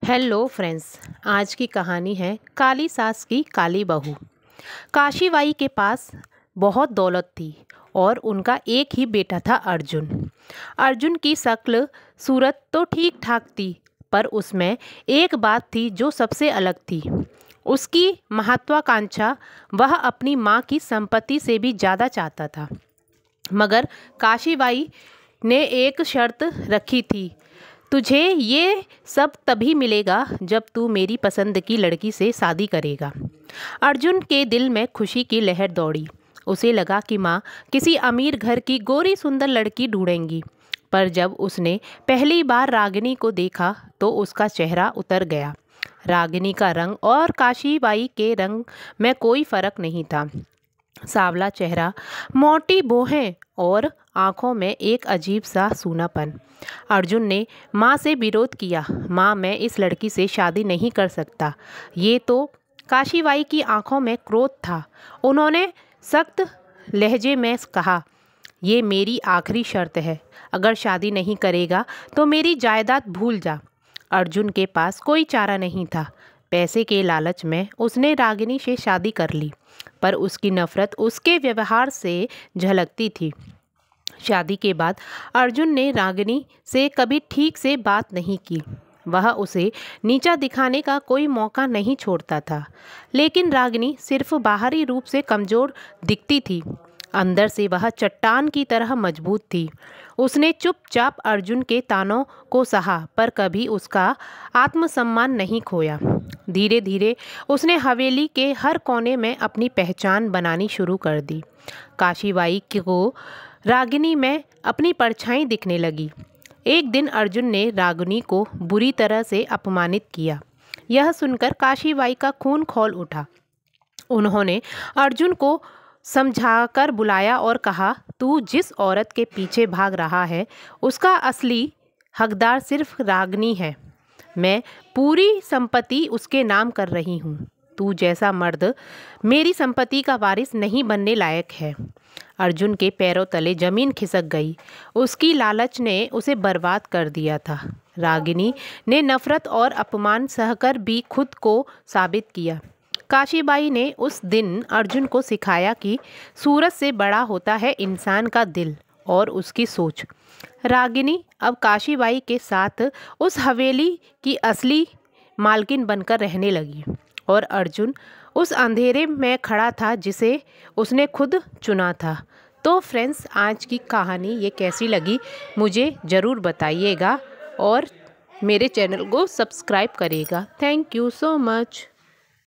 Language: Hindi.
Hello friends. आज की कहानी है काली सास की काली बहू। काशी बाई के पास बहुत दौलत थी और उनका एक ही बेटा था अर्जुन। अर्जुन की शक्ल सूरत तो ठीक ठाक थी, पर उसमें एक बात थी जो सबसे अलग थी। उसकी महत्वाकांक्षा। वह अपनी माँ की संपत्ति से भी ज़्यादा चाहता था। मगर काशीबाई ने एक शर्त रखी थी, तुझे ये सब तभी मिलेगा जब तू मेरी पसंद की लड़की से शादी करेगा। अर्जुन के दिल में खुशी की लहर दौड़ी। उसे लगा कि माँ किसी अमीर घर की गोरी सुंदर लड़की ढूंढेंगी। पर जब उसने पहली बार रागिनी को देखा तो उसका चेहरा उतर गया। रागिनी का रंग और काशीबाई के रंग में कोई फर्क नहीं था। सांवला चेहरा, मोटी भौहें और आंखों में एक अजीब सा सूनापन। अर्जुन ने माँ से विरोध किया, माँ मैं इस लड़की से शादी नहीं कर सकता। ये तो काशीबाई की आंखों में क्रोध था। उन्होंने सख्त लहजे में कहा, ये मेरी आखिरी शर्त है, अगर शादी नहीं करेगा तो मेरी जायदाद भूल जा। अर्जुन के पास कोई चारा नहीं था। पैसे के लालच में उसने रागिनी से शादी कर ली, पर उसकी नफरत उसके व्यवहार से झलकती थी। शादी के बाद अर्जुन ने रागिनी से कभी ठीक से बात नहीं की। वह उसे नीचा दिखाने का कोई मौका नहीं छोड़ता था। लेकिन रागिनी सिर्फ बाहरी रूप से कमज़ोर दिखती थी, अंदर से वह चट्टान की तरह मजबूत थी। उसने चुपचाप अर्जुन के तानों को सहा, पर कभी उसका आत्मसम्मान नहीं खोया। धीरे धीरे उसने हवेली के हर कोने में अपनी पहचान बनानी शुरू कर दी। काशीबाई को रागिनी में अपनी परछाई दिखने लगी। एक दिन अर्जुन ने रागिनी को बुरी तरह से अपमानित किया। यह सुनकर काशीबाई का खून खौल उठा। उन्होंने अर्जुन को समझाकर बुलाया और कहा, तू जिस औरत के पीछे भाग रहा है उसका असली हकदार सिर्फ रागिनी है। मैं पूरी संपत्ति उसके नाम कर रही हूँ। तू जैसा मर्द मेरी संपत्ति का वारिस नहीं बनने लायक है। अर्जुन के पैरों तले जमीन खिसक गई। उसकी लालच ने उसे बर्बाद कर दिया था। रागिनी ने नफरत और अपमान सहकर भी खुद को साबित किया। काशीबाई ने उस दिन अर्जुन को सिखाया कि सूरत से बड़ा होता है इंसान का दिल और उसकी सोच। रागिनी अब काशीबाई के साथ उस हवेली की असली मालकिन बनकर रहने लगी और अर्जुन उस अंधेरे में खड़ा था जिसे उसने खुद चुना था। तो फ्रेंड्स, आज की कहानी ये कैसी लगी मुझे ज़रूर बताइएगा और मेरे चैनल को सब्सक्राइब करिएगा। Thank you so much.